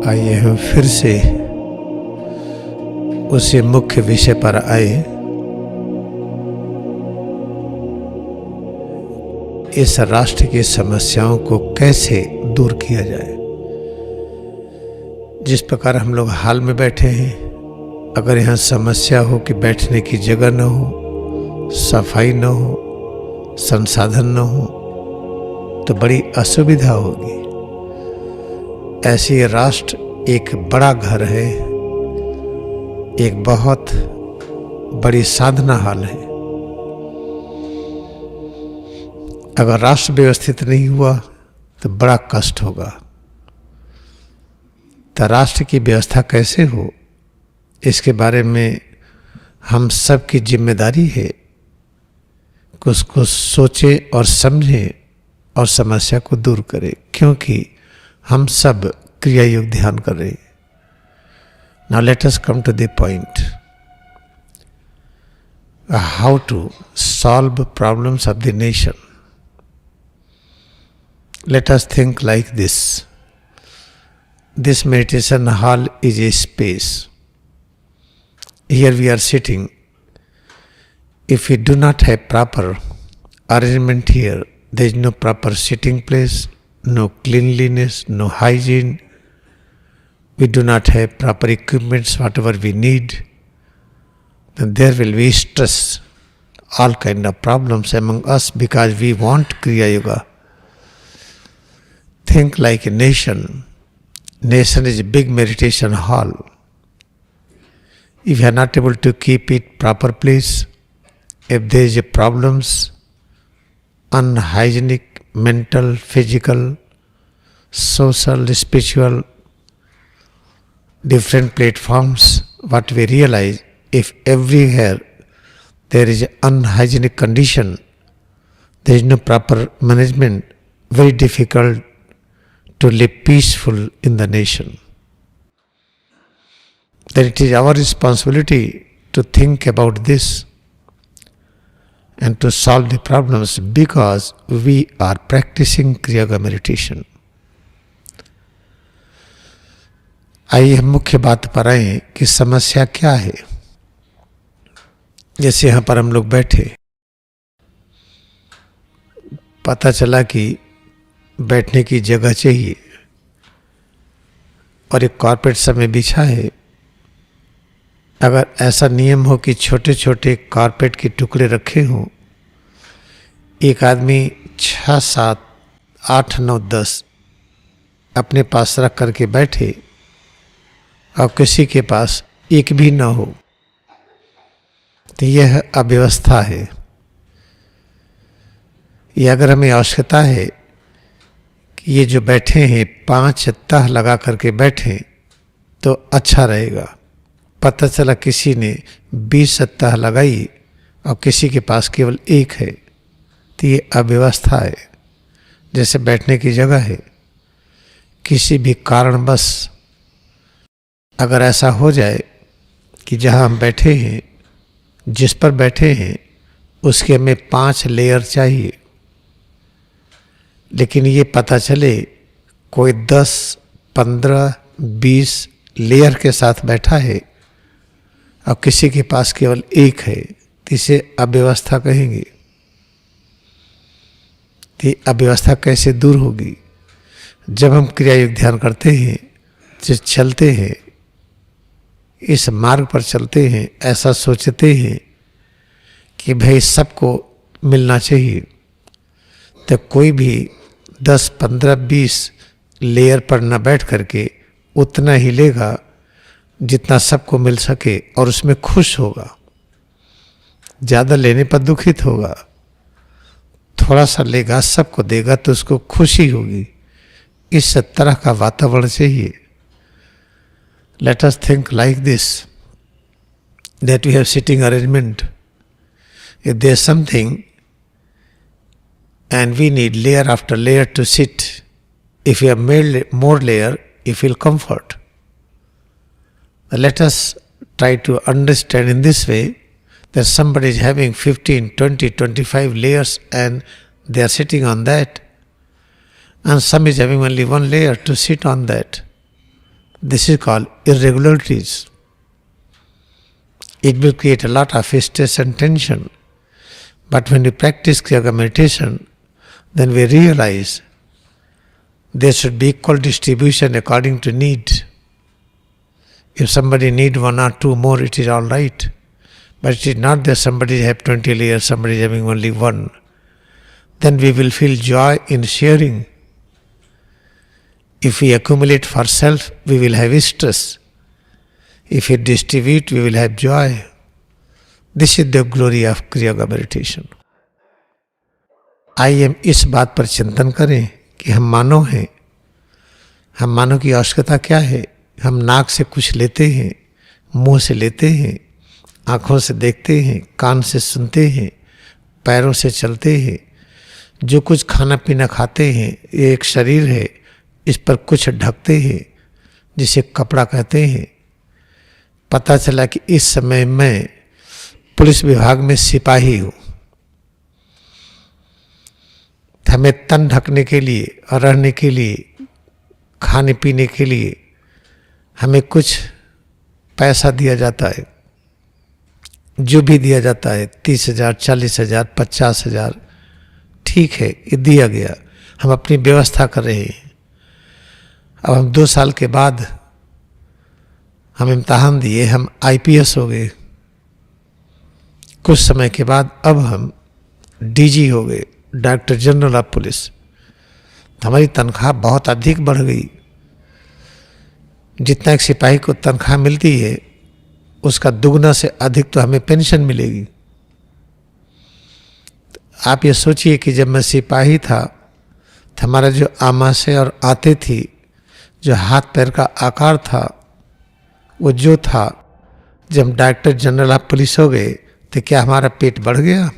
आइए हम फिर से उसी मुख्य विषय पर आए। इस राष्ट्र की समस्याओं को कैसे दूर किया जाए। जिस प्रकार हम लोग हाल में बैठे हैं, अगर यहाँ समस्या हो कि बैठने की जगह न हो, सफाई न हो, संसाधन न हो, तो बड़ी असुविधा होगी। ऐसे ये राष्ट्र एक बड़ा घर है, एक बहुत बड़ी साधना हाल है। अगर राष्ट्र व्यवस्थित नहीं हुआ तो बड़ा कष्ट होगा। तो राष्ट्र की व्यवस्था कैसे हो, इसके बारे में हम सब की जिम्मेदारी है कि उसको सोचें और समझें और समस्या को दूर करें, क्योंकि हम सब क्रिया योग ध्यान कर रहे हैं। Now let us come to the point. How to solve problems of the nation. Let us think like this. This meditation hall is a space. Here we are sitting. If we do not have proper arrangement here, there is no proper sitting place, no cleanliness, no hygiene. We do not have proper equipments, whatever we need, then there will be stress, all kind of problems among us because we want Kriya Yoga. Think like a nation. Nation is a big meditation hall. If you are not able to keep it proper place, if there is a problems, unhygienic, mental, physical, social, spiritual, different platforms, what we realize, if everywhere there is unhygienic condition, there is no proper management, very difficult to live peaceful in the nation. Then it is our responsibility to think about this and to solve the problems because we are practicing Kriya Yoga meditation. आइए हम मुख्य बात पर आए कि समस्या क्या है। जैसे यहाँ पर हम लोग बैठे, पता चला कि बैठने की जगह चाहिए और एक कारपेट सब में बिछा है। अगर ऐसा नियम हो कि छोटे छोटे कारपेट के टुकड़े रखे हों, एक आदमी 6, 7, 8, 9, 10 अपने पास रख करके बैठे और किसी के पास एक भी न हो, तो यह अव्यवस्था है। यह अगर हमें आवश्यकता है कि ये जो बैठे हैं 5 तह लगा करके बैठें तो अच्छा रहेगा। पता चला किसी ने 20 तह लगाई और किसी के पास केवल एक है, तो ये अव्यवस्था है। जैसे बैठने की जगह है, किसी भी कारणवश अगर ऐसा हो जाए कि जहाँ हम बैठे हैं, जिस पर बैठे हैं, उसके हमें 5 लेयर चाहिए, लेकिन ये पता चले कोई 10, 15, 20 लेयर के साथ बैठा है और किसी के पास केवल एक है, तो इसे अव्यवस्था कहेंगे। तो अव्यवस्था कैसे दूर होगी? जब हम क्रिया योग ध्यान करते हैं, जो चलते हैं, इस मार्ग पर चलते हैं, ऐसा सोचते हैं कि भाई सबको मिलना चाहिए, तो कोई भी 10, 15, 20 लेयर पर न बैठ करके उतना ही लेगा जितना सबको मिल सके और उसमें खुश होगा। ज़्यादा लेने पर दुखित होगा। थोड़ा सा लेगा, सबको देगा तो उसको खुशी होगी। इस तरह का वातावरण चाहिए। Let us think like this, that we have sitting arrangement. If there is something and we need layer after layer to sit, if we have made more layer, you feel comfort. Let us try to understand in this way that somebody is having 15, 20, 25 layers and they are sitting on that, and some is having only one layer to sit on that. This is called irregularities. It will create a lot of stress and tension. But when we practice Kriya Yoga meditation, then we realize there should be equal distribution according to need. If somebody need 1 or 2 more, it is all right. But it is not that somebody have 20 layers, somebody is having only 1. Then we will feel joy in sharing. If we accumulate for self, we will have stress. If we distribute, we will have joy. This is the glory of Kriya Yoga meditation. आइए हम इस बात पर चिंतन करें कि हम मानव हैं। हम मानव की आवश्यकता क्या है? हम नाक से कुछ लेते हैं, मुंह से लेते हैं, आँखों से देखते हैं, कान से सुनते हैं, पैरों से चलते हैं। जो कुछ खाना पीना खाते हैं, ये एक शरीर है, इस पर कुछ ढकते हैं जिसे कपड़ा कहते हैं। पता चला कि इस समय मैं पुलिस विभाग में सिपाही हूँ। हमें तन ढकने के लिए और रहने के लिए, खाने पीने के लिए हमें कुछ पैसा दिया जाता है। जो भी दिया जाता है 30,000, 40,000, 50,000, ठीक है, ये दिया गया, हम अपनी व्यवस्था कर रहे हैं। अब हम 2 साल के बाद हम इम्तहान दिए, हम IPS हो गए। कुछ समय के बाद अब हम DG हो गए, डायरेक्टर जनरल ऑफ पुलिस। हमारी तनख्वाह बहुत अधिक बढ़ गई। जितना एक सिपाही को तनख्वाह मिलती है, उसका दुगना से अधिक तो हमें पेंशन मिलेगी। आप ये सोचिए कि जब मैं सिपाही था तो हमारा जो आमाशय और आते थी, जो हाथ पैर का आकार था, वो जो था, जब हम डायरेक्टर जनरल ऑफ पुलिस हो गए तो क्या हमारा पेट बढ़ गया?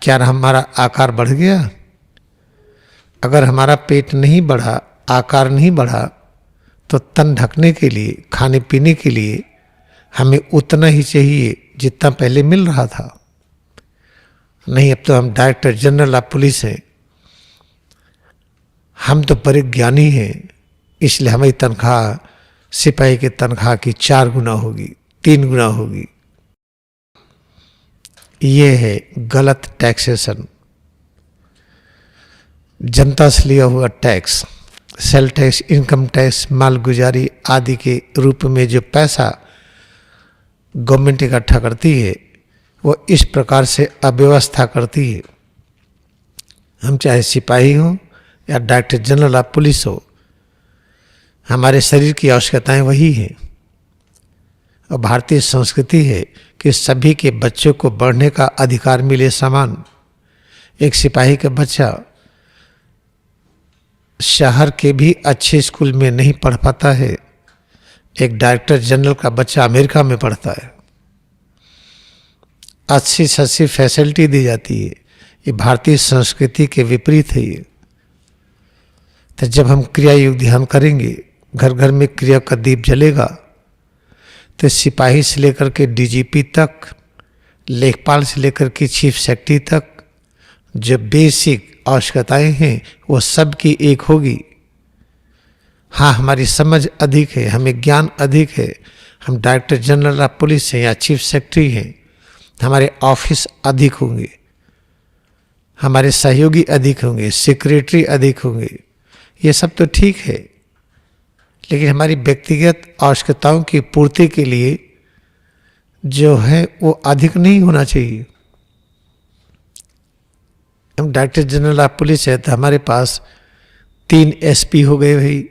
क्या हमारा आकार बढ़ गया? अगर हमारा पेट नहीं बढ़ा, आकार नहीं बढ़ा, तो तन ढकने के लिए, खाने पीने के लिए हमें उतना ही चाहिए जितना पहले मिल रहा था। नहीं, अब तो हम डायरेक्टर जनरल ऑफ पुलिस हैं, हम तो परिज्ञानी हैं, इसलिए हमारी तनख्वाह सिपाही की तनख्वाह की 4 गुना होगी, 3 गुना होगी। ये है गलत टैक्सेशन। जनता से लिया हुआ tax, sale tax, income tax, मालगुजारी आदि के रूप में जो पैसा गवर्नमेंट इकट्ठा करती है, वो इस प्रकार से अव्यवस्था करती है। हम चाहे सिपाही हो या डायरेक्टर जनरल ऑफ पुलिस हो, हमारे शरीर की आवश्यकताएं वही हैं। और भारतीय संस्कृति है कि सभी के बच्चों को बढ़ने का अधिकार मिले समान। एक सिपाही का बच्चा शहर के भी अच्छे स्कूल में नहीं पढ़ पाता है, एक डायरेक्टर जनरल का बच्चा अमेरिका में पढ़ता है। अच्छी से अच्छी फैसिलिटी दी जाती है। ये भारतीय संस्कृति के विपरीत है। ये तो जब हम क्रिया योग ध्यान करेंगे, घर घर में क्रिया का दीप जलेगा, तो सिपाही से लेकर के DGP तक, लेखपाल से लेकर के चीफ सेक्रेटरी तक, जो बेसिक आवश्यकताएं हैं वो सब की एक होगी। हाँ, हमारी समझ अधिक है, हमें ज्ञान अधिक है, हम डायरेक्टर जनरल ऑफ पुलिस हैं या चीफ सेक्रेटरी हैं, हमारे ऑफिस अधिक होंगे, हमारे सहयोगी अधिक होंगे, सेक्रेटरी अधिक होंगे, ये सब तो ठीक है। लेकिन हमारी व्यक्तिगत आवश्यकताओं की पूर्ति के लिए जो है वो अधिक नहीं होना चाहिए। हम डायरेक्टर जनरल ऑफ पुलिस है तो हमारे पास 3 SP हो गए भाई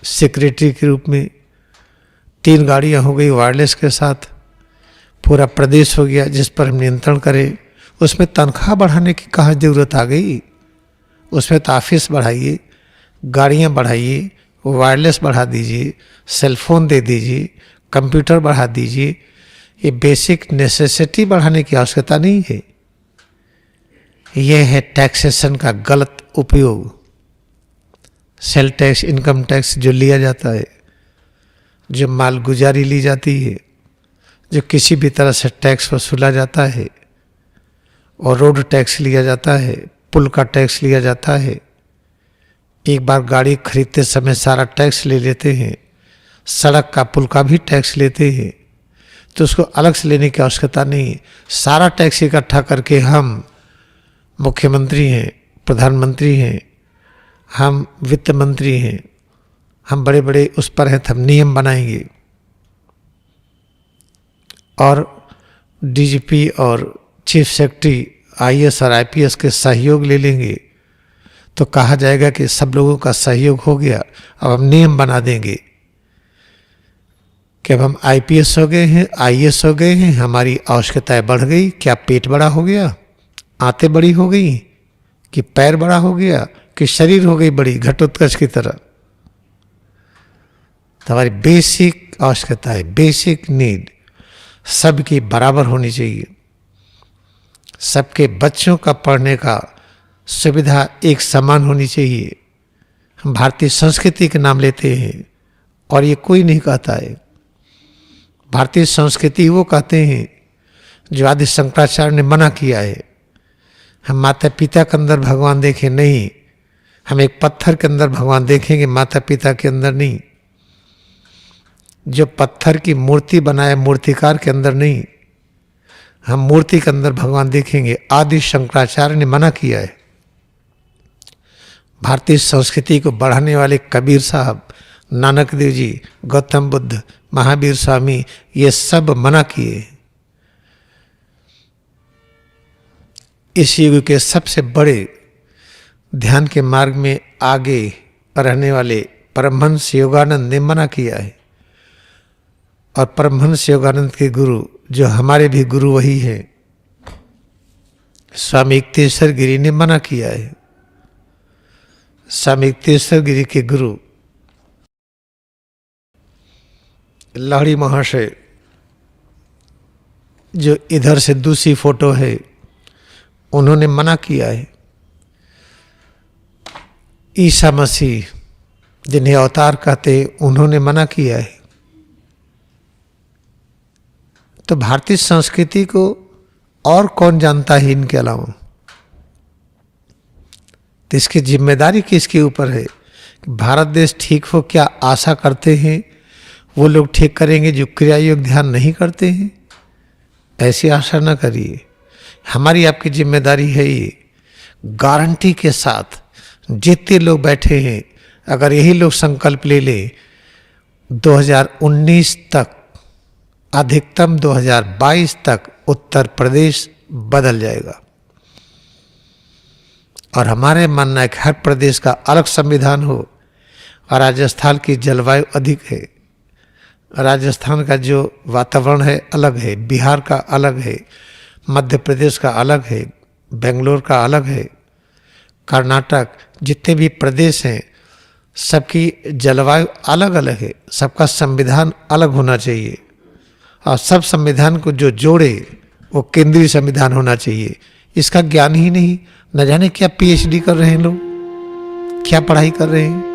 सेक्रेटरी के रूप में, 3 गाड़ियां हो गई वायरलेस के साथ, पूरा प्रदेश हो गया जिस पर हम नियंत्रण करें। उसमें तनख्वाह बढ़ाने की कहाँ जरूरत आ गई? उसमें तो ऑफिस बढ़ाइए, गाड़ियां बढ़ाइए, वायरलेस बढ़ा दीजिए, सेलफोन दे दीजिए, कंप्यूटर बढ़ा दीजिए। ये बेसिक नेसेसिटी बढ़ाने की आवश्यकता नहीं है। यह है टैक्सेशन का गलत उपयोग। सेल टैक्स, इनकम टैक्स जो लिया जाता है, जो मालगुजारी ली जाती है, जो किसी भी तरह से टैक्स वसूला जाता है, और रोड टैक्स लिया जाता है, पुल का टैक्स लिया जाता है, एक बार गाड़ी खरीदते समय सारा टैक्स ले लेते हैं, सड़क का पुल का भी टैक्स लेते हैं, तो उसको अलग से लेने की आवश्यकता नहीं। सारा टैक्स इकट्ठा करके हम मुख्यमंत्री हैं, प्रधानमंत्री हैं, हम वित्त मंत्री हैं, हम बड़े बड़े उस पर हैं, हम नियम बनाएंगे और डीजीपी और चीफ सेक्रेटरी आईएएस और आईपीएस के सहयोग ले लेंगे, तो कहा जाएगा कि सब लोगों का सहयोग हो गया। अब हम नियम बना देंगे कि अब हम आईपीएस हो गए हैं, आईएएस हो गए हैं, हमारी आवश्यकताएं बढ़ गई। क्या पेट बड़ा हो गया, आंतें बड़ी हो गई, कि पैर बड़ा हो गया, कि शरीर हो गई बड़ी घटोत्कच की तरह? तो हमारी बेसिक आवश्यकताएं, बेसिक नीड सबकी बराबर होनी चाहिए। सबके बच्चों का पढ़ने का सुविधा एक समान होनी चाहिए। हम भारतीय संस्कृति के नाम लेते हैं और ये कोई नहीं कहता है। भारतीय संस्कृति वो कहते हैं जो आदि शंकराचार्य ने मना किया है। हम माता पिता के अंदर भगवान देखें नहीं, हम एक पत्थर के अंदर भगवान देखेंगे, माता पिता के अंदर नहीं। जो पत्थर की मूर्ति बनाए मूर्तिकार के अंदर नहीं, हम मूर्ति के अंदर भगवान देखेंगे। आदि शंकराचार्य ने मना किया है। भारतीय संस्कृति को बढ़ाने वाले कबीर साहब, नानक देव जी, गौतम बुद्ध, महावीर स्वामी, ये सब मना किए। इस युग के सबसे बड़े ध्यान के मार्ग में आगे रहने वाले परमहंस योगानंद ने मना किया है। और परमहंस योगानंद के गुरु, जो हमारे भी गुरु वही है, स्वामी युक्तेश्वर गिरी ने मना किया है। स्वामी युक्तेश्वर गिरी के गुरु लाहिड़ी महाशय, जो इधर से दूसरी फोटो है, उन्होंने मना किया है। ईसा मसीह, जिन्हें अवतार कहते, उन्होंने मना किया है। तो भारतीय संस्कृति को और कौन जानता है इनके अलावा? तो इसकी जिम्मेदारी किसके ऊपर है? भारत देश ठीक हो, क्या आशा करते हैं वो लोग ठीक करेंगे जो क्रिया योग ध्यान नहीं करते हैं? ऐसी आशा ना करिए। हमारी आपकी जिम्मेदारी है ये, गारंटी के साथ जितने लोग बैठे हैं, अगर यही लोग संकल्प ले लें, 2019 तक, अधिकतम 2022 तक उत्तर प्रदेश बदल जाएगा। और हमारे मानना है कि हर प्रदेश का अलग संविधान हो। और राजस्थान की जलवायु अधिक है, राजस्थान का जो वातावरण है अलग है, बिहार का अलग है, मध्य प्रदेश का अलग है, बेंगलोर का अलग है, कर्नाटक, जितने भी प्रदेश हैं सबकी जलवायु अलग अलग है। सबका संविधान अलग होना चाहिए और सब संविधान को जो जोड़े वो केंद्रीय संविधान होना चाहिए। इसका ज्ञान ही नहीं, न जाने क्या पीएचडी कर रहे हैं लोग, क्या पढ़ाई कर रहे हैं।